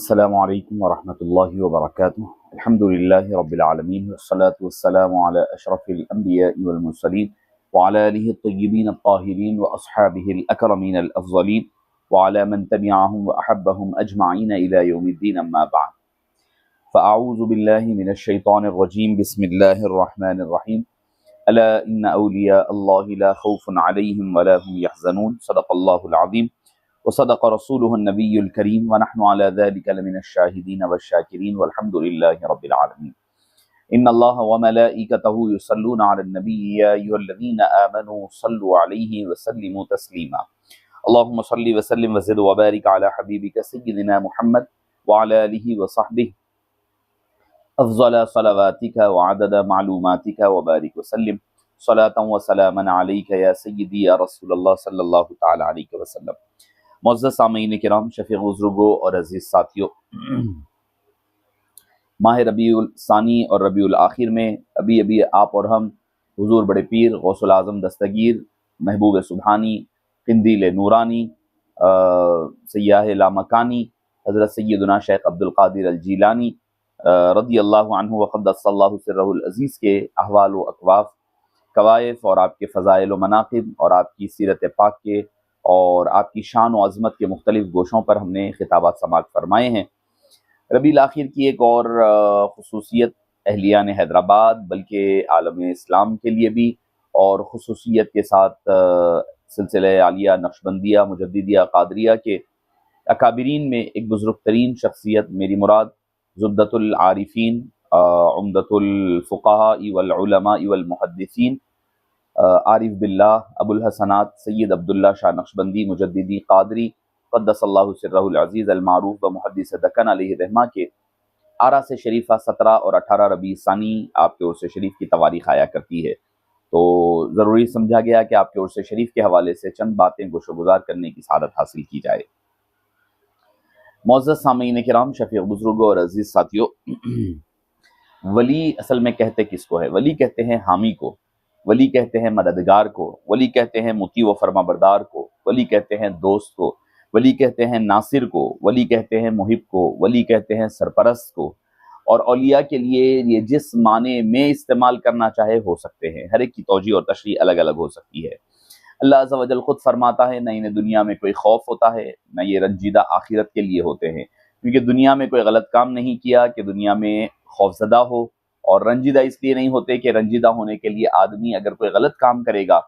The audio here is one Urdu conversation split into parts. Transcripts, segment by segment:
السلام علیکم ورحمۃ اللہ وبرکاتہ۔ الحمد للہ رب العالمین والصلاة والسلام علی اشرف الانبیاء والمرسلین وعلی آلہ الطیبین الطاہرین واصحابہ الاکرمین الافضلین وعلی من تبعہم واحبہم اجمعین الی یوم الدین، اما بعد فاعوذ باللہ من الشیطان الرجیم، بسم اللہ الرحمن الرحیم۔ الا ان اولیاء اللہ لا خوف علیہم ولا هم یحزنون، صدق اللہ العظیم وصدق رسوله النبی الکریم ونحن على ذلك لمن الشاہدین والشاکرین والحمد للہ رب العالمین۔ ان اللہ وملائکتہ یصلون علی النبی یا ایھا الذین آمنوا صلوا علیہ وسلموا تسلیما۔ اللہم صل وسلم وزد وبارک علی حبیبک سیدنا محمد وعلی آلہ وصحبہ افضل صلواتک وعدد معلوماتک وبارک وسلم صلاۃ وسلاما علیک یا سیدی یا رسول اللہ صلی اللہ تعالی علیہ وسلم۔ معزز سامعین کرام، شفیق بزرگوں اور عزیز ساتھیوں، ماہ ربیع الثانی اور ربیع الآخر میں ابھی آپ اور ہم حضور بڑے پیر غوث العظم دستگیر محبوب سبحانی قندیل نورانی سیاح لامکانی حضرت سیدنا شیخ عبد القادر الجیلانی رضی اللہ عنہ وقدس اللہ سرہ العزیز کے احوال و اکواف، کوائف اور آپ کے فضائل و مناقب اور آپ کی سیرت پاک کے اور آپ کی شان و عظمت کے مختلف گوشوں پر ہم نے خطابات سماعت فرمائے ہیں۔ ربیع الاخر کی ایک اور خصوصیت اہلیان حیدرآباد بلکہ عالم اسلام کے لیے بھی، اور خصوصیت کے ساتھ سلسلہ عالیہ نقشبندیہ مجددیہ قادریہ کے اکابرین میں ایک بزرگ ترین شخصیت، میری مراد زبدۃ العارفین عمدۃ الفقہاء والعلماء والمحدثین عارف باللہ ابو الحسنات سید عبداللہ شاہ نقشبندی مجددی قادری قدس اللہ سرہ العزیز المعروف و محدث دکن علیہ رحمہ کے آرا سے شریفہ 17 اور 18 ربیع ثانی آپ کے عرس شریف کی تواریخ آیا کرتی ہے، تو ضروری سمجھا گیا کہ آپ کے عرس شریف کے حوالے سے چند باتیں گوش و گزار کرنے کی سعادت حاصل کی جائے۔ معزز سامعین کرام، شفیق بزرگوں اور عزیز ساتھیوں، ولی اصل میں کہتے کس کو ہے؟ ولی کہتے ہیں حامی کو، ولی کہتے ہیں مددگار کو، ولی کہتے ہیں مطیع و فرما بردار کو، ولی کہتے ہیں دوست کو، ولی کہتے ہیں ناصر کو، ولی کہتے ہیں محب کو، ولی کہتے ہیں سرپرست کو، اور اولیاء کے لیے یہ جس معنی میں استعمال کرنا چاہے ہو سکتے ہیں، ہر ایک کی توجیہ اور تشریح الگ الگ ہو سکتی ہے۔ اللہ عز و جل خود فرماتا ہے، نہ انہیں دنیا میں کوئی خوف ہوتا ہے، نہ یہ رنجیدہ آخرت کے لیے ہوتے ہیں، کیونکہ دنیا میں کوئی غلط کام نہیں کیا کہ دنیا میں خوف زدہ ہو، اور رنجیدہ اس لیے نہیں ہوتے کہ رنجیدہ ہونے کے لیے آدمی اگر کوئی غلط کام کرے گا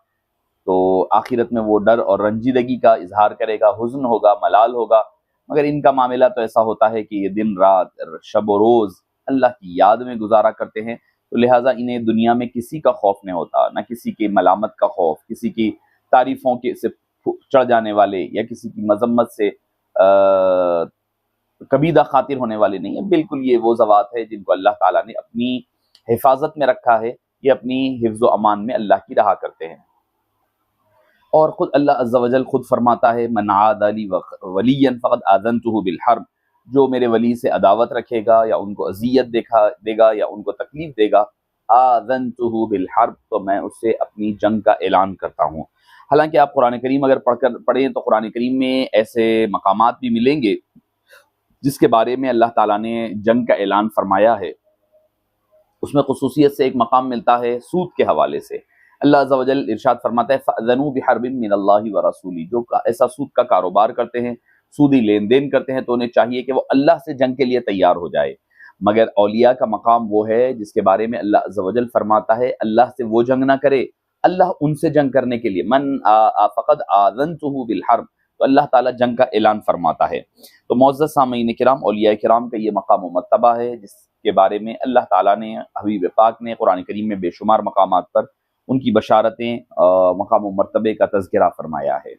تو آخرت میں وہ ڈر اور رنجیدگی کا اظہار کرے گا، حزن ہوگا، ملال ہوگا، مگر ان کا معاملہ تو ایسا ہوتا ہے کہ یہ دن رات شب و روز اللہ کی یاد میں گزارا کرتے ہیں، تو لہٰذا انہیں دنیا میں کسی کا خوف نہیں ہوتا، نہ کسی کی ملامت کا خوف، کسی کی تعریفوں کے سے چڑھ جانے والے یا کسی کی مذمت سے کبیدہ خاطر ہونے والے نہیں ہیں۔ بالکل یہ وہ ذوات ہے جن کو اللہ تعالیٰ نے اپنی حفاظت میں رکھا ہے، یہ اپنی حفظ و امان میں اللہ کی رہا کرتے ہیں۔ اور خود اللہ عز و جل خود فرماتا ہے، من عاد لی ولیا فقد آذنتہ بالحرب، جو میرے ولی سے عداوت رکھے گا یا ان کو اذیت دے گا یا ان کو تکلیف دے گا، آذنتہ بالحرب، تو میں اس سے اپنی جنگ کا اعلان کرتا ہوں۔ حالانکہ آپ قرآن کریم اگر پڑھیں تو قرآن کریم میں ایسے مقامات بھی ملیں گے جس کے بارے میں اللہ تعالیٰ نے جنگ کا اعلان فرمایا ہے۔ اس میں خصوصیت سے ایک مقام ملتا ہے سود کے حوالے سے۔ اللہ عز و جل ارشاد فرماتا ہے، فَأْذَنُوا بِحَرْبٍ مِّنَ اللَّهِ وَرَسُولِهِ، جو ایسا سود کا کاروبار کرتے ہیں، سودی لین دین کرتے ہیں، تو انہیں چاہیے کہ وہ اللہ سے جنگ کے لیے تیار ہو جائے۔ مگر اولیاء کا مقام وہ ہے جس کے بارے میں اللہ عز و جل فرماتا ہے، اللہ سے وہ جنگ نہ کرے، اللہ ان سے جنگ کرنے کے لیے من فقد آذنتہ بالحرب، تو اللہ تعالیٰ جنگ کا اعلان فرماتا ہے۔ تو معزز سامعین کرام، اولیاء کرام کا یہ مقام و مرتبہ ہے جس کے بارے میں اللہ تعالیٰ نے، حبیب پاک نے قرآن کریم میں بے شمار مقامات پر ان کی بشارتیں مقام و مرتبے کا تذکرہ فرمایا ہے۔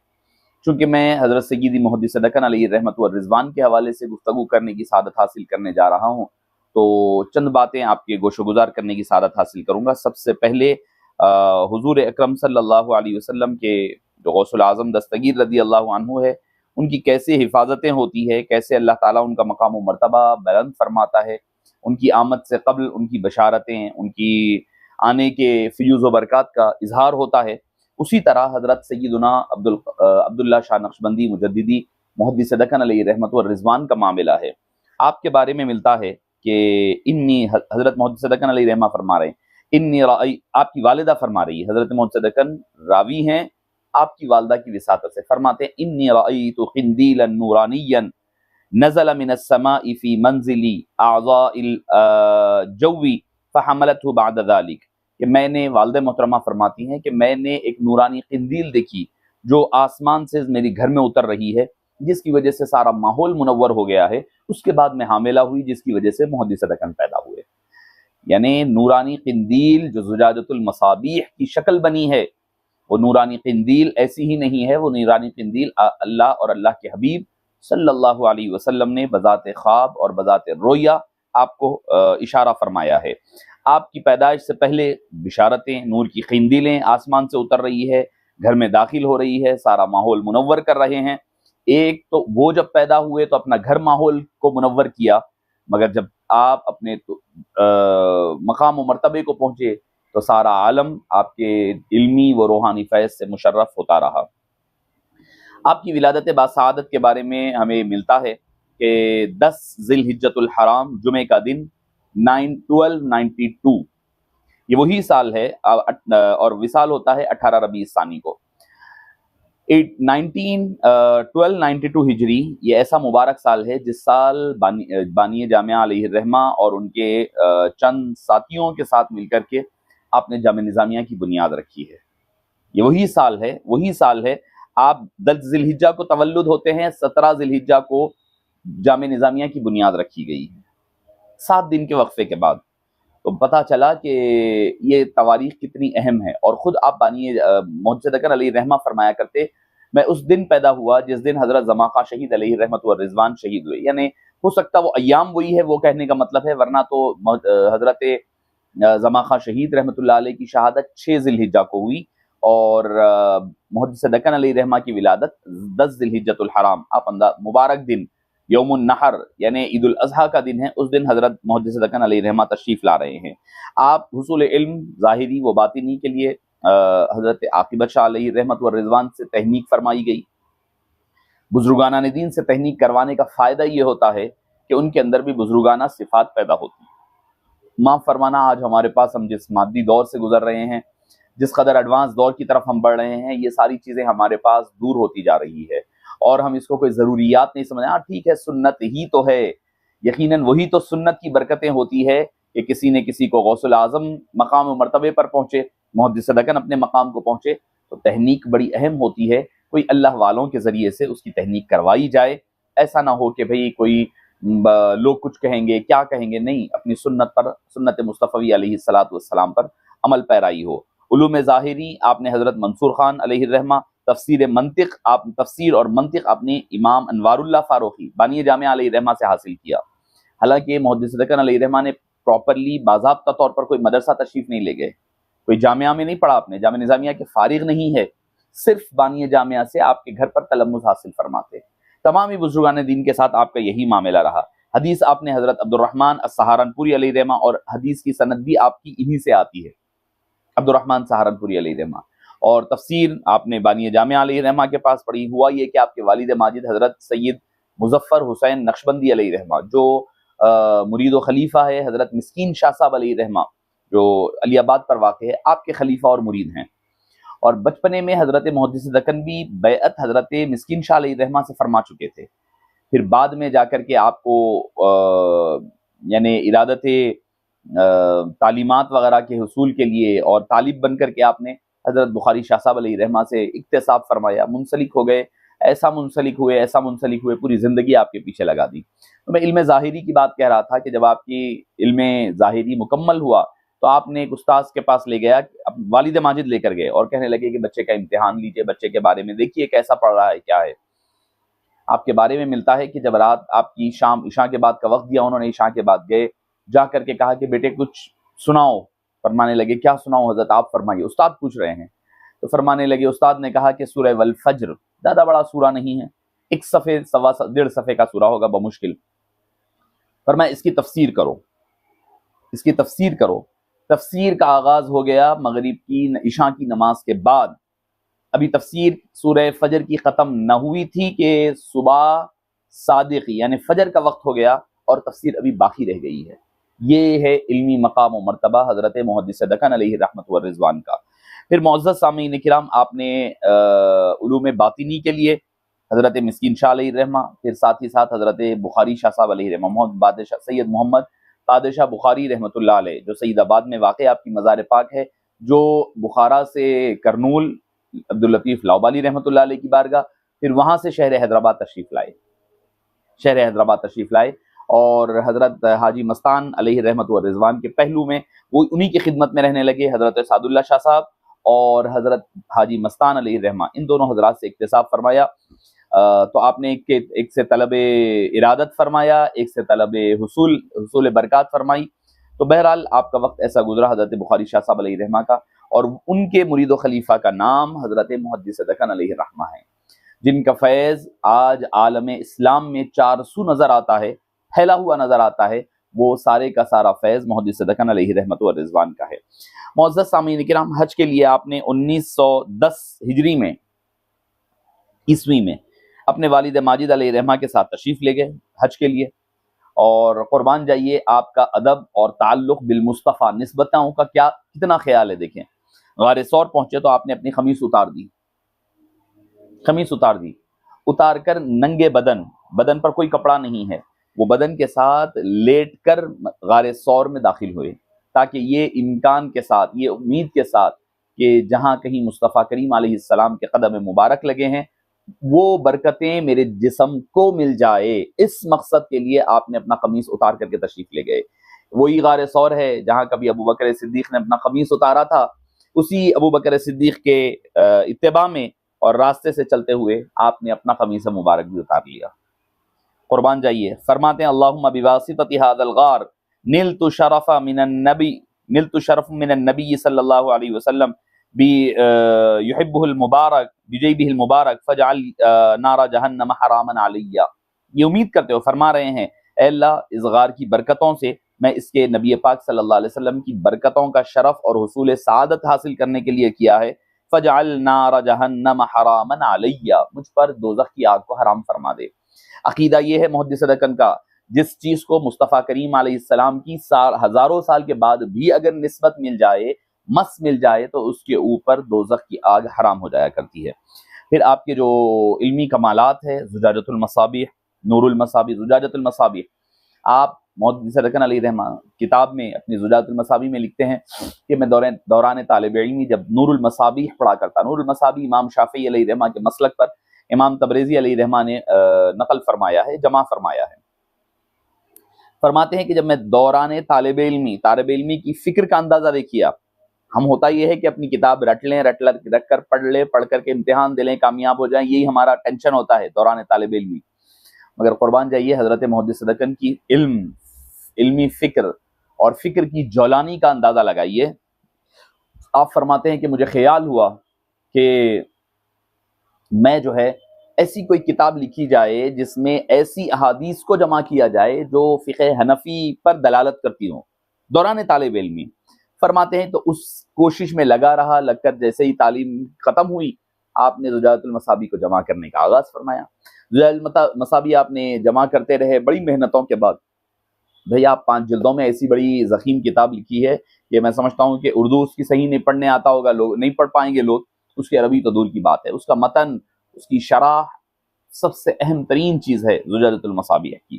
چونکہ میں حضرت سیدی محدث دکن علیہ رحمت والرضوان کے حوالے سے گفتگو کرنے کی سعادت حاصل کرنے جا رہا ہوں، تو چند باتیں آپ کے گوش و گزار کرنے کی سعادت حاصل کروں گا۔ سب سے پہلے حضور اکرم صلی اللہ علیہ وسلم کے جو غوث العظم دستگیر رضی اللہ عنہ ہے، ان کی کیسے حفاظتیں ہوتی ہے، کیسے اللہ تعالیٰ ان کا مقام و مرتبہ بلند فرماتا ہے، ان کی آمد سے قبل ان کی بشارتیں، ان کی آنے کے فیوز و برکات کا اظہار ہوتا ہے، اسی طرح حضرت سیدنا عبداللہ شاہ نقشبندی مجددی محدث دکن علیہ رحمت والرضوان کا معاملہ ہے۔ آپ کے بارے میں ملتا ہے کہ انی حضرت محدث صدقن علیہ رحمہ فرما رہے ہیں، انی رائی، آپ کی والدہ فرما رہی ہے، حضرت محدث صدقن راوی ہیں آپ کی والدہ کی وساطت سے، فرماتے ہیں انی رأیت قندیلا نورانیا نزل من السماء فی منزلی اعضاء الجو فحملته بعد ذلك، کہ میں نے، والدہ محترمہ فرماتی ہیں کہ میں نے ایک نورانی قندیل دیکھی جو آسمان سے میری گھر میں اتر رہی ہے، جس کی وجہ سے سارا ماحول منور ہو گیا ہے، اس کے بعد میں حاملہ ہوئی، جس کی وجہ سے محدث صدقن پیدا ہوئے۔ یعنی نورانی قندیل جو زجاجۃ المصابیح کی شکل بنی ہے، وہ نورانی قندیل ایسی ہی نہیں ہے، وہ نورانی قندیل اللہ اور اللہ کے حبیب صلی اللہ علیہ وسلم نے بذات خواب اور بذات رویا آپ کو اشارہ فرمایا ہے۔ آپ کی پیدائش سے پہلے بشارتیں، نور کی قندیلیں آسمان سے اتر رہی ہے، گھر میں داخل ہو رہی ہے، سارا ماحول منور کر رہے ہیں۔ ایک تو وہ جب پیدا ہوئے تو اپنا گھر ماحول کو منور کیا، مگر جب آپ اپنے مقام و مرتبے کو پہنچے تو سارا عالم آپ کے علمی و روحانی فیض سے مشرف ہوتا رہا۔ آپ کی ولادت باسعادت کے بارے میں ہمیں ملتا ہے کہ 10 ذی الحجۃ الحرام جمعے کا دن 1292، یہ وہی سال ہے، اور وصال ہوتا ہے 18 ربیع الثانی کو۔ 1292 ہجری یہ ایسا مبارک سال ہے جس سال بانی جامعہ علیہ الرحمہ اور ان کے چند ساتھیوں کے ساتھ مل کر کے آپ نے جامعہ نظامیہ کی بنیاد رکھی ہے۔ یہ وہی سال ہے آپ 10 ذی الحجہ کو تولد ہوتے ہیں، 17 ذی الحجہ کو جامعہ نظامیہ کی بنیاد رکھی گئی ہے، 7 دن کے وقفے کے بعد۔ تو پتہ چلا کہ یہ تواریخ کتنی اہم ہے، اور خود آپ بانی محدث صدقن علیہ رحمہ فرمایا کرتے، میں اس دن پیدا ہوا جس دن حضرت زماخہ شہید علیہ رحمت و رضوان شہید ہوئے۔ یعنی ہو سکتا وہ ایام وہی ہے، وہ کہنے کا مطلب ہے، ورنہ تو حضرت زماخہ شہید رحمت اللہ علیہ کی شہادت 6 ذی الحجہ کو ہوئی، اور محدث صدقن علیہ رحمہ کی ولادت 10 ذی الحجۃ الحرام، آپ مبارک دن یوم النحر یعنی عید الاضحیٰ کا دن ہے، اس دن حضرت محدث صدقن علیہ رحمہ تشریف لا رہے ہیں۔ آپ حصول علم ظاہری و باطنی کے لیے حضرت عاقبت شاہ علیہ رحمت و رضوان سے تحنیک فرمائی گئی۔ بزرگانہ دین سے تحنیک کروانے کا فائدہ یہ ہوتا ہے کہ ان کے اندر بھی بزرگانہ صفات پیدا ہوتی ہیں۔ معاف فرمانا، آج ہمارے پاس ہم جس مادی دور سے گزر رہے ہیں، جس قدر ایڈوانس دور کی طرف ہم بڑھ رہے ہیں، یہ ساری چیزیں ہمارے پاس دور ہوتی جا رہی ہے، اور ہم اس کو کوئی ضروریات نہیں سمجھیں۔ ہاں ٹھیک ہے، سنت ہی تو ہے، یقیناً وہی تو سنت کی برکتیں ہوتی ہے کہ کسی نے کسی کو غوث الاعظم مقام و مرتبے پر پہنچے، محدث صدقن اپنے مقام کو پہنچے، تو تحنیک بڑی اہم ہوتی ہے، کوئی اللہ والوں کے ذریعے سے اس کی تحنیک کروائی جائے۔ ایسا نہ ہو کہ بھئی کوئی لوگ کچھ کہیں گے، کیا کہیں گے، نہیں، اپنی سنت پر، سنت مصطفی علیہ الصلاۃ والسلام پر عمل پیرائی ہو۔ علوم ظاہری آپ نے حضرت منصور خان علیہ الرحمہ، تفسیر اور منطق اپنے امام انوار اللہ فاروقی بانی جامعہ علیہ رحمہ سے حاصل کیا۔ حالانکہ محدث صدقن علیہ رحمہ نے پراپرلی باضابطہ طور پر کوئی مدرسہ تشریف نہیں لے گئے، کوئی جامعہ میں نہیں پڑھا، آپ نے جامعہ نظامیہ کے فارغ نہیں ہے، صرف بانی جامعہ سے آپ کے گھر پر تلمذ حاصل فرماتے۔ تمامی بزرگان دین کے ساتھ آپ کا یہی معاملہ رہا۔ حدیث آپ نے حضرت عبد الرحمن السہارنپوری علیہ رحمہ، اور حدیث کی سند بھی آپ کی انہی سے آتی ہے، عبد الرحمن سہارنپوری علیہ رحمہ، اور تفسیر آپ نے بانی جامعہ علیہ رحمہ کے پاس پڑھی۔ ہوا یہ کہ آپ کے والد ماجد حضرت سید مظفر حسین نقشبندی علیہ رحمہ، جو مرید و خلیفہ ہے حضرت مسکین شاہ صاحب علیہ رحمہ، جو علی آباد پر واقع ہے، آپ کے خلیفہ اور مرید ہیں، اور بچپنے میں حضرت محدث صدقن بھی بیعت حضرت مسکین شاہ علیہ رحمہ سے فرما چکے تھے۔ پھر بعد میں جا کر کے آپ کو یعنی ارادت تعلیمات وغیرہ کے حصول کے لیے اور طالب بن کر کے آپ نے حضرت بخاری شاہ صاحب علیہ رحمہ سے اکتساب فرمایا، منسلک ہو گئے، ایسا منسلک ہوئے، پوری زندگی آپ کے پیچھے لگا دی۔ تو میں علم ظاہری کی بات کہہ رہا تھا کہ جب آپ کی علم ظاہری مکمل ہوا تو آپ نے ایک استاذ کے پاس لے گیا، والد ماجد لے کر گئے، اور کہنے لگے کہ بچے کا امتحان لیجئے، بچے کے بارے میں دیکھیے کیسا پڑھ رہا ہے، کیا ہے۔ آپ کے بارے میں ملتا ہے کہ جب رات آپ کی شام عشاء کے بعد کا وقت دیا، انہوں نے عشاء کے بعد گئے، جا کر کے کہا کہ بیٹے کچھ سناؤ۔ فرمانے لگے کیا سناؤ حضرت، آپ فرمائیے، استاد پوچھ رہے ہیں۔ تو فرمانے لگے، استاد نے کہا کہ سورہ والفجر، زیادہ بڑا سورہ نہیں ہے، 1 صفحے 1.5 صفحے کا سورہ ہوگا بمشکل، فرمایا اس کی تفسیر کرو۔ تفسیر کا آغاز ہو گیا مغرب کی عشاء کی نماز کے بعد، ابھی تفسیر سورہ فجر کی ختم نہ ہوئی تھی کہ صبح صادق یعنی فجر کا وقت ہو گیا، اور تفسیر ابھی باقی رہ گئی ہے۔ یہ ہے علمی مقام و مرتبہ حضرت محدث دکن علیہ رحمت و رضوان کا۔ پھر معزز سامعین کرام، آپ نے علوم باطنی کے لیے حضرت مسکین شاہ علیہ الرحمہ، پھر ساتھ ہی ساتھ حضرت بخاری شاہ صاحب علیہ الرحمہ، محمد بادشاہ سید محمد بادشاہ بخاری رحمۃ اللہ علیہ، جو سعید آباد میں واقع آپ کی مزار پاک ہے، جو بخارا سے کرنول عبداللطیف لاؤبالی رحمۃ اللہ علیہ کی بارگاہ، پھر وہاں سے شہر حیدرآباد تشریف لائے اور حضرت حاجی مستان علیہ رحمت و رضوان کے پہلو میں وہ انہی کی خدمت میں رہنے لگے، حضرت سعد اللہ شاہ صاحب اور حضرت حاجی مستان علیہ رحمہ، ان دونوں حضرات سے اکتساب فرمایا۔ تو آپ نے ایک سے طلب ارادت فرمایا، ایک سے طلب حصول برکات فرمائی۔ تو بہرحال آپ کا وقت ایسا گزرا حضرت بخاری شاہ صاحب علیہ رحمہ کا، اور ان کے مرید و خلیفہ کا نام حضرت محدث دکن علیہ رحمہ ہے، جن کا فیض آج عالم اسلام میں چارسو نظر آتا ہے، پھیلا ہوا نظر آتا ہے، وہ سارے کا سارا فیض محدث دکن علیہ رحمت و رضوان کا ہے۔ معزز سامعین کرام، حج کے لیے آپ نے 1910 ہجری میں عیسوی میں اپنے والد ماجد علیہ رحمہ کے ساتھ تشریف لے گئے حج کے لیے، اور قربان جائیے آپ کا ادب اور تعلق بالمصطفیٰ، نسبتوں کا کتنا خیال ہے۔ دیکھیں، غار ثور پہنچے تو آپ نے اپنی خمیس اتار دی، اتار کر ننگے بدن پر کوئی کپڑا نہیں ہے، وہ بدن کے ساتھ لیٹ کر غار ثور میں داخل ہوئے، تاکہ یہ امکان کے ساتھ، یہ امید کے ساتھ کہ جہاں کہیں مصطفیٰ کریم علیہ السلام کے قدم مبارک لگے ہیں وہ برکتیں میرے جسم کو مل جائے، اس مقصد کے لیے آپ نے اپنا قمیص اتار کر کے تشریف لے گئے۔ وہی غار ثور ہے جہاں کبھی ابو بکر صدیق نے اپنا قمیص اتارا تھا، اسی ابو بکر صدیق کے اتباع میں اور راستے سے چلتے ہوئے آپ نے اپنا قمیص مبارک بھی اتار لیا۔ قربان جائیے، فرماتے ہیں اللہم بواسطۃ ھذا الغار نلت شرف من النبی صلی اللہ علیہ وسلم یحبہ المبارک بجیبہ المبارک فجعل نار جہنم حراما علی۔ یہ امید کرتے ہو، فرما رہے ہیں اے اللہ اس غار کی برکتوں سے میں اس کے نبی پاک صلی اللہ علیہ وسلم کی برکتوں کا شرف اور حصول سعادت حاصل کرنے کے لیے کیا ہے، فجعل نار جہنم حراما علی، مجھ پر دوزخ کی آگ کو حرام فرما دے۔ عقیدہ یہ ہے محدث دکن کا، جس چیز کو مصطفیٰ کریم علیہ السلام کی ہزاروں سال کے بعد بھی اگر نسبت مل جائے، مس مل جائے، تو اس کے اوپر دوزخ کی آگ حرام ہو جایا کرتی ہے۔ پھر آپ کے جو علمی کمالات ہے، زجاجۃ المصابیح، نور المصابیح، زجاجۃ المصابیح، آپ محدث دکن علیہ رحمہ کتاب میں اپنی زجاجۃ المصابیح میں لکھتے ہیں کہ میں دوران طالب علمی جب نور المصابیح پڑھا کرتا، نور المصابیح امام شافعی علیہ رحمہ کے مسلک پر امام تبریزی علیہ رحمہ نے نقل فرمایا ہے، جمع فرمایا ہے۔ فرماتے ہیں کہ جب میں دوران طالب علمی کی فکر کا اندازہ دیکھیا، ہم ہوتا یہ ہے کہ اپنی کتاب رٹ کر پڑھ کر کے امتحان دے لیں، کامیاب ہو جائیں، یہی ہمارا ٹینشن ہوتا ہے دوران طالب علمی۔ مگر قربان جائیے حضرت محدث دکن کی علمی فکر اور فکر کی جولانی کا اندازہ لگائیے۔ آپ فرماتے ہیں کہ مجھے خیال ہوا کہ میں جو ہے ایسی کوئی کتاب لکھی جائے جس میں ایسی احادیث کو جمع کیا جائے جو فقہ حنفی پر دلالت کرتی ہوں دوران طالب علمی۔ فرماتے ہیں تو اس کوشش میں لگ کر جیسے ہی تعلیم ختم ہوئی، آپ نے زجاجۃ المصابیح کو جمع کرنے کا آغاز فرمایا۔ زجاجۃ المصابیح آپ نے جمع کرتے رہے بڑی محنتوں کے بعد۔ بھئی آپ 5 جلدوں میں ایسی بڑی ضخیم کتاب لکھی ہے کہ میں سمجھتا ہوں کہ اردو اس کی صحیح نہیں پڑھنے آتا ہوگا، لوگ نہیں پڑھ پائیں گے، لوگ اس کی عربی تو دور کی بات ہے، اس کا متن، اس کی شرح سب سے اہم ترین چیز ہے زجاجۃ المصابیح کی۔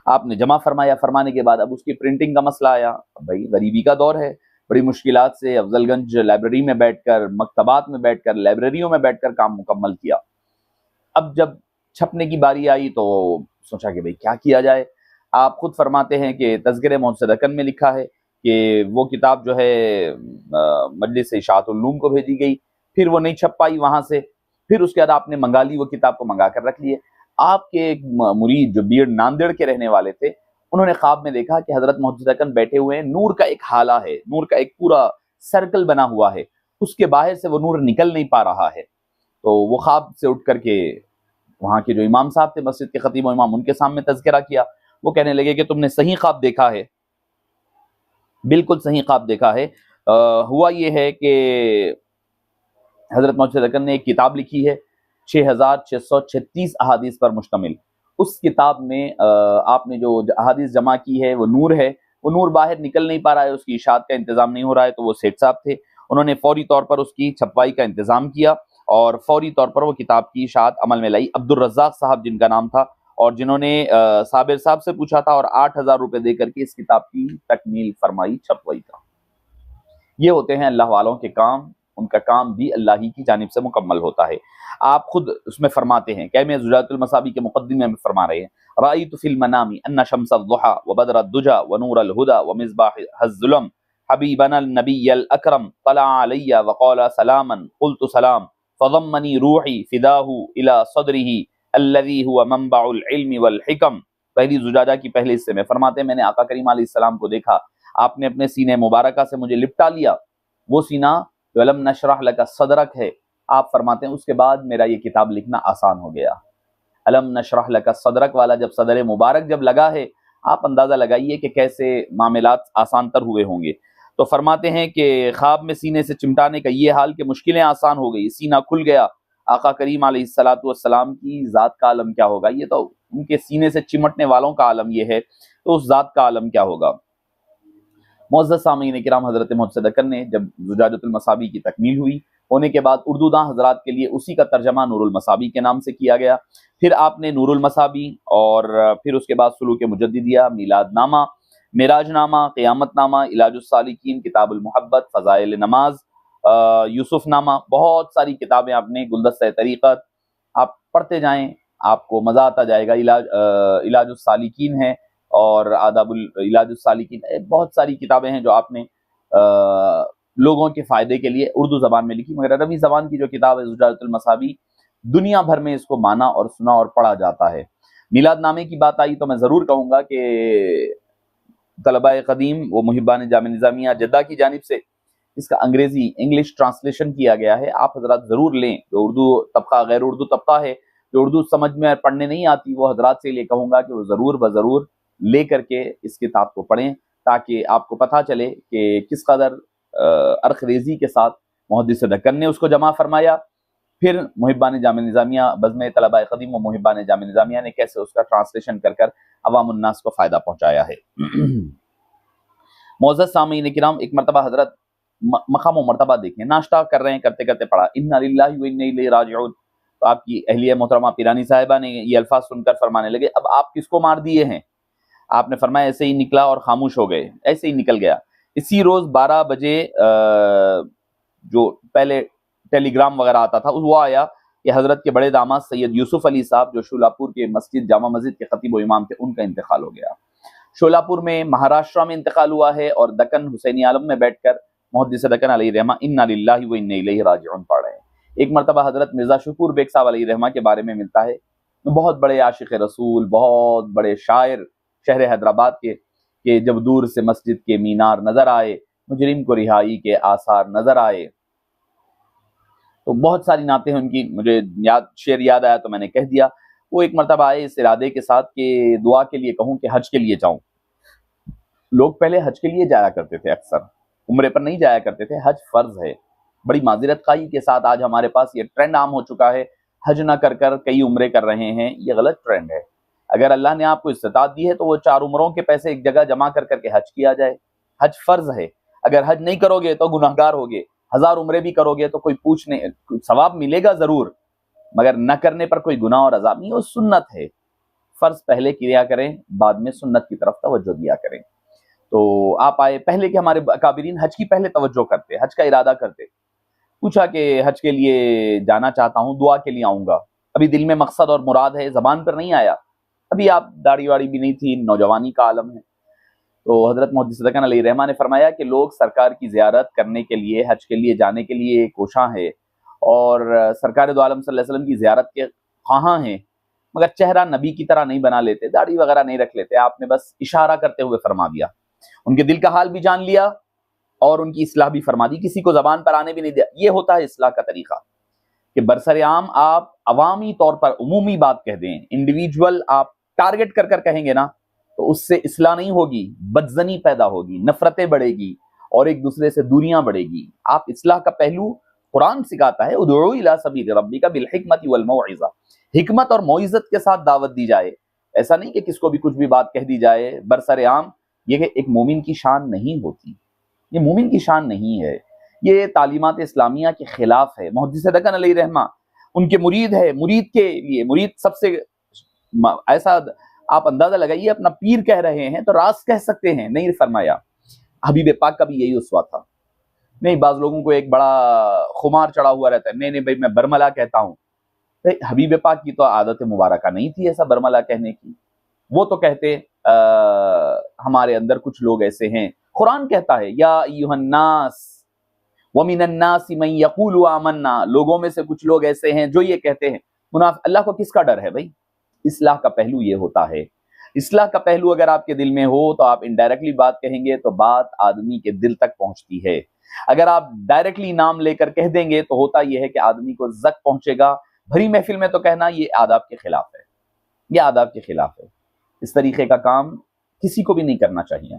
آپ نے جمع فرمایا، فرمانے کے بعد اب اس کی پرنٹنگ کا مسئلہ آیا۔ بھائی غریبی کا دور ہے، بڑی مشکلات سے افضل گنج لائبریری میں بیٹھ کر، مکتبات میں بیٹھ کر، لائبریریوں میں بیٹھ کر کام مکمل کیا۔ اب جب چھپنے کی باری آئی تو سوچا کہ بھئی کیا کیا جائے۔ آپ خود فرماتے ہیں کہ تذکرہ محدث دکن میں لکھا ہے کہ وہ کتاب جو ہے مجلس اشاعت العلوم کو بھیجی گئی، پھر وہ نہیں چھپ پائی وہاں سے، پھر اس کے بعد آپ نے منگا لی، وہ کتاب کو منگا کر رکھ لیے۔ آپ کے ایک مرید جو بیڑ ناندیڑ کے رہنے والے تھے، انہوں نے خواب میں دیکھا کہ حضرت محدث دکن بیٹھے ہوئے ہیں، نور کا ایک حالہ ہے، نور کا ایک پورا سرکل بنا ہوا ہے، اس کے باہر سے وہ نور نکل نہیں پا رہا ہے۔ تو وہ خواب سے اٹھ کر کے وہاں کے جو امام صاحب تھے، مسجد کے خطیب و امام، ان کے سامنے تذکرہ کیا۔ وہ کہنے لگے کہ تم نے صحیح خواب دیکھا ہے، بالکل صحیح خواب دیکھا ہے۔ ہوا یہ ہے کہ حضرت محدث دکن نے ایک کتاب لکھی ہے 6636 احادیث پر مشتمل، اس کتاب میں آپ نے جو احادیث جمع کی ہے وہ نور باہر نکل نہیں پا رہا ہے، اس کی اشاعت کا انتظام نہیں ہو رہا ہے، تو وہ سیٹھ صاحب تھے، انہوں نے فوری طور پر اس کی چھپوائی کا انتظام کیا اور فوری طور پر وہ کتاب کی اشاعت عمل میں لائی۔ عبدالرزاق صاحب جن کا نام تھا، اور جنہوں نے صابر صاحب سے پوچھا تھا اور 8,000 روپے دے کر کے اس کتاب کی تکمیل فرمائی، چھپوائی کا۔ یہ ہوتے ہیں اللہ والوں کے کام، ان کا کام بھی اللہ ہی کی جانب سے مکمل ہوتا ہے۔ آپ خود اس میں فرماتے ہیں کہ میں زجاجۃ المصابیح کے مقدمے میں فرما رہے ہیں، رأیت فی المنام ان شمس الضحى وبدر الدجى ونور الهدى ومصباح الظلم حبیبنا النبی الاکرم طلع علی وقال سلاما قلت سلام فضمنی روحی فداہ الى صدره الذي هو منبع العلم والحکم۔ پہلی زجاجہ کی پہلے حصے میں فرماتے ہیں میں نے آقا کریم علیہ السلام کو دیکھا، آپ نے اپنے سینے مبارکہ سے مجھے لپٹا لیا، وہ سینہ جو علم نشرح لک صدرک ہے۔ آپ فرماتے ہیں اس کے بعد میرا یہ کتاب لکھنا آسان ہو گیا۔ علم نشرح لک صدرک والا جب صدر مبارک جب لگا ہے، آپ اندازہ لگائیے کہ کیسے معاملات آسان تر ہوئے ہوں گے۔ تو فرماتے ہیں کہ خواب میں سینے سے چمٹانے کا یہ حال کہ مشکلیں آسان ہو گئی، سینہ کھل گیا۔ آقا کریم علیہ السلام کی ذات کا عالم کیا ہوگا، یہ تو ان کے سینے سے چمٹنے والوں کا عالم یہ ہے، تو اس ذات کا عالم کیا ہوگا۔ معزز سامعین کرام، حضرت محدث اکن نے جب زجاجۃ المصابیح کی تکمیل ہوئی ہونے کے بعد اردو داں حضرات کے لیے اسی کا ترجمہ نور المصابیح کے نام سے کیا گیا۔ پھر آپ نے نور المصابیح اور پھر اس کے بعد سلوک مجددیہ، میلاد نامہ، معراج نامہ، قیامت نامہ، علاج السالکین، کتاب المحبت، فضائل نماز، یوسف نامہ، بہت ساری کتابیں آپ نے، گلدستہ طریقت، آپ پڑھتے جائیں آپ کو مزہ آتا جائے گا۔ علاج السالکین ہے اور آداب علاج السالکین، بہت ساری کتابیں ہیں جو آپ نے لوگوں کے فائدے کے لیے اردو زبان میں لکھی، مگر عربی زبان کی جو کتاب ہے زجاجۃ المصابیح، دنیا بھر میں اس کو مانا اور سنا اور پڑھا جاتا ہے۔ میلاد نامے کی بات آئی تو میں ضرور کہوں گا کہ طلباء قدیم و محبان جامعہ نظامیہ جدہ کی جانب سے اس کا انگلش ٹرانسلیشن کیا گیا ہے، آپ حضرات ضرور لیں۔ جو اردو طبقہ، غیر اردو طبقہ ہے، جو اردو سمجھ میں پڑھنے نہیں آتی، وہ حضرات سے یہ کہوں گا کہ وہ ضرور لے کر کے اس کتاب کو پڑھیں، تاکہ آپ کو پتہ چلے کہ کس قدر عرق ریزی کے ساتھ محدث دکن نے اس کو جمع فرمایا، پھر محبان جامعہ نظامیہ، بزم طلباء قدیم و محبان جامعہ نظامیہ نے کیسے اس کا ٹرانسلیشن کر عوام الناس کو فائدہ پہنچایا ہے۔ معزز سامعین کرام، ایک مرتبہ حضرت مقام و مرتبہ دیکھیں، ناشتہ کر رہے ہیں، کرتے کرتے پڑھا انا للہ و انا الیہ راجعون، تو آپ کی اہلیہ محترمہ پیرانی صاحبہ نے یہ الفاظ سن کر فرمانے لگے اب آپ کس کو مار دیے ہیں؟ آپ نے فرمایا ایسے ہی نکلا اور خاموش ہو گئے، ایسے ہی نکل گیا۔ اسی روز 12 بجے جو پہلے ٹیلی گرام وغیرہ آتا تھا وہ آیا کہ حضرت کے بڑے داماد سید یوسف علی صاحب جو شولاپور کے جامع مسجد کے خطیب و امام تھے، ان کا انتقال ہو گیا۔ شولاپور میں، مہاراشٹرا میں انتقال ہوا ہے، اور دکن حسینی عالم میں بیٹھ کر محدث دکن علیہ رحمہ انا للہ و انا الیہ راجعون پڑھ رہے ہیں۔ ایک مرتبہ حضرت مرزا شکور بیگ صاحب علیہ رحمہ کے بارے میں ملتا ہے، بہت بڑے عاشق رسول، بہت بڑے شاعر شہر حیدرآباد کے، کہ جب دور سے مسجد کے مینار نظر آئے، مجرم کو رہائی کے آثار نظر آئے۔ تو بہت ساری نعتیں ہیں ان کی، مجھے شعر یاد آیا تو میں نے کہہ دیا۔ وہ ایک مرتبہ آئے اس ارادے کے ساتھ کہ دعا کے لیے کہوں کہ حج کے لیے جاؤں۔ لوگ پہلے حج کے لیے جایا کرتے تھے، اکثر عمرے پر نہیں جایا کرتے تھے، حج فرض ہے۔ بڑی معذرت خواہی کے ساتھ آج ہمارے پاس یہ ٹرینڈ عام ہو چکا ہے، حج نہ کر کر کئی عمرے کر رہے ہیں، یہ غلط ٹرینڈ ہے۔ اگر اللہ نے آپ کو استطاعت دی ہے تو وہ 4 عمروں کے پیسے ایک جگہ جمع کر کے حج کیا جائے۔ حج فرض ہے، اگر حج نہیں کرو گے تو گناہگار ہوگے، 1000 عمرے بھی کرو گے تو کوئی پوچھنے، ثواب ملے گا ضرور، مگر نہ کرنے پر کوئی گناہ اور عذاب نہیں، وہ سنت ہے۔ فرض پہلے کیا کریں، بعد میں سنت کی طرف توجہ دیا کریں۔ تو آپ آئے، پہلے کے ہمارے اکابرین حج کی پہلے توجہ کرتے، حج کا ارادہ کرتے۔ پوچھا کہ حج کے لیے جانا چاہتا ہوں، دعا کے لیے آؤں گا، ابھی دل میں مقصد اور مراد ہے، زبان پر نہیں آیا، ابھی آپ داڑھی واڑی بھی نہیں تھی، نوجوانی کا عالم ہے۔ تو حضرت محدث دکن علیہ رحمہ نے فرمایا کہ لوگ سرکار کی زیارت کرنے کے لیے، حج کے لیے جانے کے لیے کوشاں ہے، اور سرکار دو عالم صلی اللہ علیہ وسلم کی زیارت کے خواہاں ہیں، مگر چہرہ نبی کی طرح نہیں بنا لیتے، داڑھی وغیرہ نہیں رکھ لیتے۔ آپ نے بس اشارہ کرتے ہوئے فرما دیا، ان کے دل کا حال بھی جان لیا اور ان کی اصلاح بھی فرما دی، کسی کو زبان پر آنے بھی نہیں دیا۔ یہ ہوتا ہے اصلاح کا طریقہ، کہ برسر عام آپ عوامی طور پر عمومی بات کہہ دیں، انڈیویجول آپ ٹارگٹ کر کر کہیں گے نا، تو اس سے اصلاح نہیں ہوگی، بدزنی پیدا ہوگی، نفرتیں بڑھے گی اور ایک دوسرے سے دوریاں بڑھے گی۔ آپ اصلاح کا پہلو قرآن سکھاتا ہے، ادعو الی سبیل ربک بالحکمت والموعظہ، حکمت اور موعظت کے ساتھ دعوت دی جائے، ایسا نہیں کہ کس کو بھی کچھ بھی بات کہہ دی جائے برسر عام، یہ کہ ایک مومن کی شان نہیں ہوتی، یہ مومن کی شان نہیں ہے، یہ تعلیمات اسلامیہ کے خلاف ہے۔ محدث دکن علیہ رحمہ ان کے مرید ہے، مرید کے لیے، مرید سب سے ایسا آپ اندازہ لگائیے اپنا پیر کہہ رہے ہیں تو راز کہہ سکتے ہیں، نہیں فرمایا۔ حبیب پاک کا بھی یہی اسوہ تھا۔ نہیں، بعض لوگوں کو ایک بڑا خمار چڑھا ہوا رہتا ہے، نہیں نہیں بھائی میں برملا کہتا ہوں۔ حبیب پاک کی تو عادت مبارکہ نہیں تھی ایسا برملا کہنے کی، وہ تو کہتے ہمارے اندر کچھ لوگ ایسے ہیں، قرآن کہتا ہے یا ایھا الناس ومن الناس من یقول آمنا، لوگوں میں سے کچھ لوگ ایسے ہیں جو یہ کہتے ہیں منافق۔ اللہ کو کس کا ڈر ہے بھائی؟ اصلاح کا پہلو یہ ہوتا ہے، اصلاح کا پہلو اگر آپ کے دل میں ہو تو آپ انڈائریکٹلی بات کہیں گے تو بات آدمی کے دل تک پہنچتی ہے۔ اگر آپ ڈائریکٹلی نام لے کر کہہ دیں گے تو ہوتا یہ ہے کہ آدمی کو زک پہنچے گا، بھری محفل میں تو کہنا یہ آداب کے خلاف ہے، یہ آداب کے خلاف ہے، اس طریقے کا کام کسی کو بھی نہیں کرنا چاہیے۔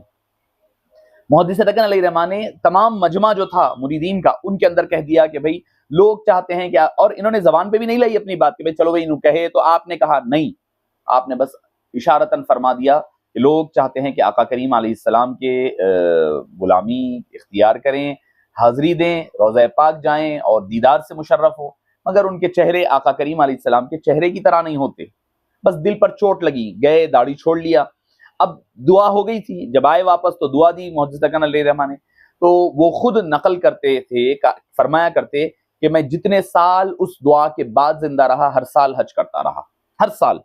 محدث دکن علیہ رحمہ نے تمام مجمع جو تھا مریدین کا ان کے اندر کہہ دیا کہ بھائی لوگ چاہتے ہیں کہ، اور انہوں نے زبان پہ بھی نہیں لائی اپنی بات کہ بھائی چلو بھائی انہوں کہے تو آپ نے کہا نہیں، آپ نے بس اشارتاً فرما دیا کہ لوگ چاہتے ہیں کہ آقا کریم علیہ السلام کے غلامی اختیار کریں، حاضری دیں، روضہ پاک جائیں اور دیدار سے مشرف ہو، مگر ان کے چہرے آقا کریم علیہ السلام کے چہرے کی طرح نہیں ہوتے، بس دل پر چوٹ لگی، گئے داڑھی چھوڑ لیا۔ اب دعا ہو گئی تھی، جب آئے واپس تو دعا دی محدث دکن علیہ رحمہ نے، تو وہ خود نقل کرتے تھے، فرمایا کرتے کہ میں جتنے سال اس دعا کے بعد زندہ رہا ہر سال حج کرتا رہا، ہر سال۔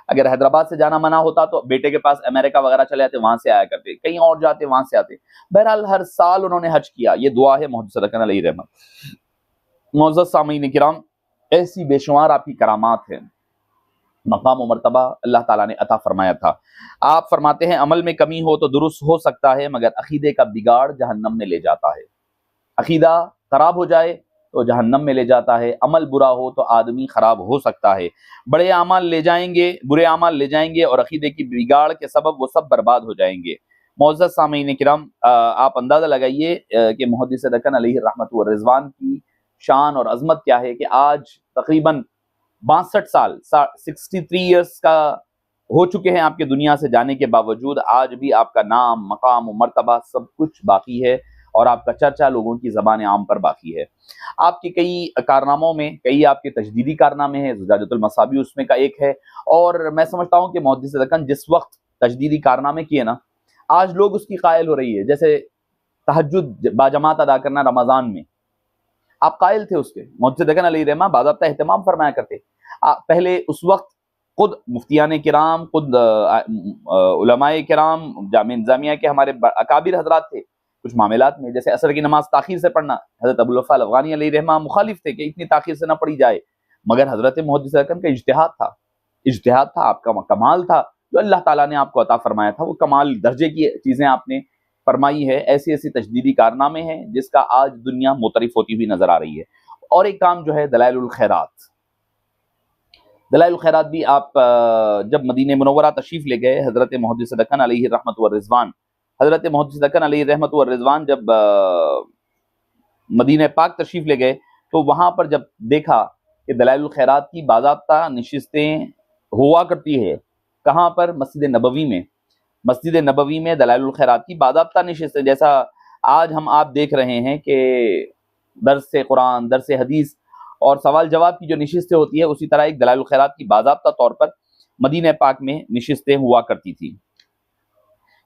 اگر حیدرآباد سے جانا منع ہوتا تو بیٹے کے پاس امریکہ وغیرہ چلے جاتے، وہاں سے آیا کرتے، کہیں اور جاتے وہاں سے آتے، بہرحال ہر سال انہوں نے حج کیا۔ یہ دعا ہے محدث دکن علیہ رحمہ۔ معزز سامعین کرام، ایسی بے شمار آپ کی کرامات ہیں، مقام و مرتبہ اللہ تعالیٰ نے عطا فرمایا تھا۔ آپ فرماتے ہیں عمل میں کمی ہو تو درست ہو سکتا ہے، مگر عقیدے کا بگاڑ جہنم میں لے جاتا ہے۔ عقیدہ خراب ہو جائے تو جہنم میں لے جاتا ہے، عمل برا ہو تو آدمی خراب ہو سکتا ہے، بڑے اعمال لے جائیں گے، برے اعمال لے جائیں گے اور عقیدے کی بگاڑ کے سبب وہ سب برباد ہو جائیں گے۔ معزز سامعین کرام، آپ اندازہ لگائیے کہ محدث دکن علیہ رحمۃ والرضوان کی شان اور عظمت کیا ہے کہ آج تقریباً 62 سال 63 ایئرس کا ہو چکے ہیں آپ کے دنیا سے جانے کے باوجود، آج بھی آپ کا نام، مقام و مرتبہ سب کچھ باقی ہے اور آپ کا چرچا لوگوں کی زبان عام پر باقی ہے۔ آپ کے کئی کارناموں میں، کئی آپ کے تجدیدی کارنامے ہیں، زجاجۃ المصابیح اس میں کا ایک ہے، اور میں سمجھتا ہوں کہ محدث دکن جس وقت تجدیدی کارنامے کیے نا، آج لوگ اس کی قائل ہو رہی ہے، جیسے تہجد باجماعت ادا کرنا رمضان میں، آپ قائل تھے اس کے، محدث دکن علیہ رحمہ باضابطہ اہتمام فرمایا کرتے۔ پہلے اس وقت خود مفتیان کرام، خود علماء کرام، جامعہ نظامیہ کے ہمارے اکابر حضرات تھے، کچھ معاملات میں جیسے عصر کی نماز تاخیر سے پڑھنا، حضرت ابوالوفاء الافغانی علیہ رحمہ مخالف تھے کہ اتنی تاخیر سے نہ پڑھی جائے، مگر حضرت محدث دکن کا اجتہاد تھا، اجتہاد تھا، آپ کا کمال تھا جو اللہ تعالیٰ نے آپ کو عطا فرمایا تھا، وہ کمال درجے کی چیزیں آپ نے فرمائی ہے، ایسی ایسی تجدیدی کارنامے ہیں جس کا آج دنیا معترف ہوتی ہوئی نظر آ رہی ہے۔ اور ایک کام جو ہے دلائل الخیرات، دلائل الخیرات بھی آپ جب مدینہ منورہ تشریف لے گئے، حضرت محدث دکن علیہ رحمۃ والرضوان، حضرت محدث دکن علیہ رحمۃ والرضوان جب مدینہ پاک تشریف لے گئے تو وہاں پر جب دیکھا کہ دلائل الخیرات کی باضابطہ نشستیں ہوا کرتی ہے، کہاں پر؟ مسجد نبوی میں، مسجد نبوی میں دلائل الخیرات کی باضابطہ نشستیں، جیسا آج ہم آپ دیکھ رہے ہیں کہ درس قرآن، درس حدیث اور سوال جواب کی جو نشستیں ہوتی ہے، اسی طرح ایک دلائل الخیرات کی باضابطہ طور پر مدینہ پاک میں نشستیں ہوا کرتی تھی۔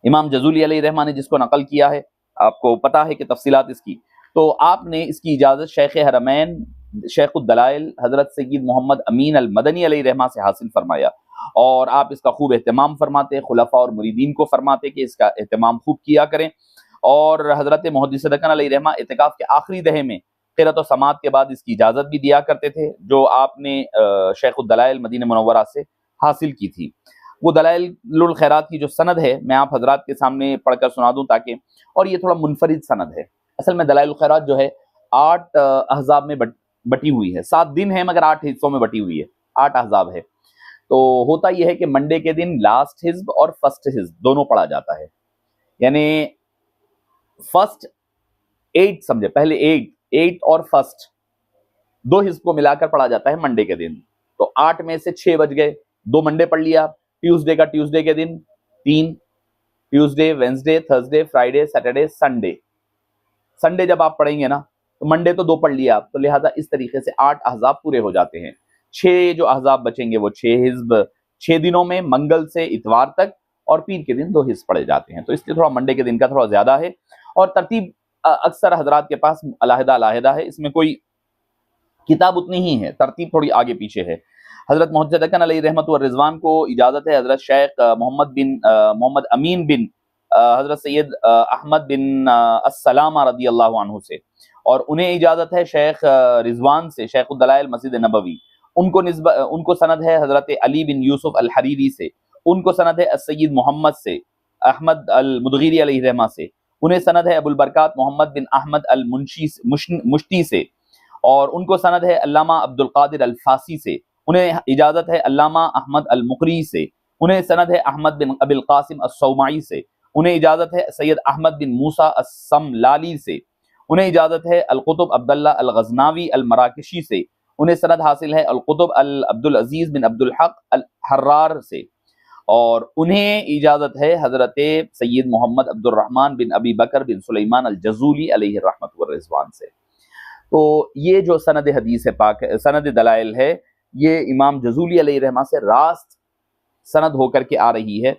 امام جزولی علیہ رحمہ نے جس کو نقل کیا ہے، آپ کو پتہ ہے کہ تفصیلات اس کی، تو آپ نے اس کی اجازت شیخ حرمین شیخ الدلائل حضرت سید محمد امین المدنی علیہ رحمہ سے حاصل فرمایا، اور آپ اس کا خوب اہتمام فرماتے، خلفاء اور مریدین کو فرماتے کہ اس کا اہتمام خوب کیا کریں، اور حضرت محدث دکن علیہ رحمہ اعتکاف کے آخری دہے میں قرأت و سماعت کے بعد اس کی اجازت بھی دیا کرتے تھے، جو آپ نے شیخ الدلائل مدینہ منورہ سے حاصل کی تھی۔ وہ دلائل الخیرات کی جو سند ہے میں آپ حضرات کے سامنے پڑھ کر سنا دوں تاکہ، اور یہ تھوڑا منفرد سند ہے، اصل میں دلائل الخیرات جو ہے 8 احزاب میں بٹی ہوئی ہے، 7 دن ہے مگر 8 حصوں میں بٹی ہوئی ہے، 8 احزاب ہے۔ تو ہوتا یہ ہے کہ منڈے کے دن لاسٹ حزب اور فرسٹ حزب دونوں پڑھا جاتا ہے، یعنی فرسٹ 8 سمجھے، پہلے 8 اور فرسٹ 2 حزب کو ملا کر پڑھا جاتا ہے منڈے کے دن، تو 8 میں سے 6 بج گئے، 2 منڈے پڑھ لیا، ٹیوزڈے کا ٹیوزڈے کے دن 3، Tuesday, Wednesday, Thursday, Friday, Saturday, Sunday. Sunday جب آپ پڑھیں گے نا تو منڈے تو 2 پڑھ لیا آپ، تو لہٰذا اس طریقے سے 8 احزاب پورے ہو جاتے ہیں۔ 6 جو احزاب بچیں گے وہ 6 حزب 6 دنوں میں، منگل سے اتوار تک، اور پیر کے دن 2 حزب پڑھے جاتے ہیں، تو اس لیے تھوڑا منڈے کے دن کا تھوڑا زیادہ ہے، اور ترتیب اکثر حضرات کے پاس علیحدہ علیحدہ ہے، اس میں کوئی کتاب اتنی ہی ہے، ترتیب تھوڑی آگے پیچھے ہے۔ حضرت محدث دکن علیہ رحمت و رضوان کو اجازت ہے حضرت شیخ محمد امین بن حضرت سید احمد بن السلامہ رضی اللہ عنہ سے، اور انہیں اجازت ہے شیخ رضوان سے، شیخ الدلائل مسجد نبوی، ان کو سند ہے حضرت علی بن یوسف الحریری سے، ان کو سند ہے السید محمد سے، احمد المدغیری علیہ رحمہ سے، انہیں سند ہے ابو البرکات محمد بن احمد مشتی سے، اور ان کو سند ہے علامہ عبد القادر الفاسی سے، انہیں اجازت ہے علامہ احمد المقری سے، انہیں سند ہے احمد بن ابی القاسم الصومعی سے، انہیں اجازت ہے سید احمد بن موسیٰ السملالی سے، انہیں اجازت ہے القطب عبداللہ الغزناوی المراکشی سے، انہیں سند حاصل ہے القطب عبدالعزیز بن عبد الحق الحرار سے، اور انہیں اجازت ہے حضرت سید محمد عبد الرحمن بن ابی بکر بن سلیمان الجزولی علیہ الرحمت والرضوان سے۔ تو یہ جو سند حدیث پاک ہے، سند دلائل ہے، یہ امام جزولی علیہ رحمہ سے راست سند ہو کر کے آ رہی ہے،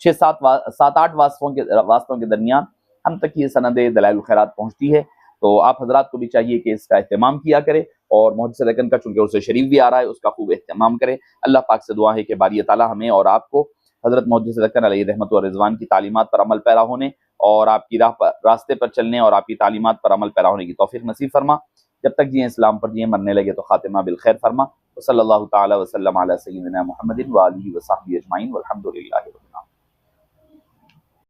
7-8 واسطوں کے درمیان ہم تک یہ سند دلائل الخیرات پہنچتی ہے۔ تو آپ حضرات کو بھی چاہیے کہ اس کا اہتمام کیا کرے، اور محدث دکن کا چونکہ اسے شریف بھی آ رہا ہے اس کا خوب اہتمام کرے۔ اللہ پاک سے دعا ہے کہ باری تعالیٰ ہمیں اور آپ کو حضرت محدث دکن علیہ رحمت و رضوان کی تعلیمات پر عمل پیرا ہونے، اور آپ کی راستے پر چلنے اور آپ کی تعلیمات پر عمل پیرا ہونے کی توفیق نصیب فرما۔ جب تک جئیں اسلام پر جئیں، مرنے لگے تو خاتمہ بالخیر فرما۔ وصلی اللہ تعالی وسلم علی سیدنا محمد وآلہ وصحبہ اجمعین والحمد للہ رب العالمین۔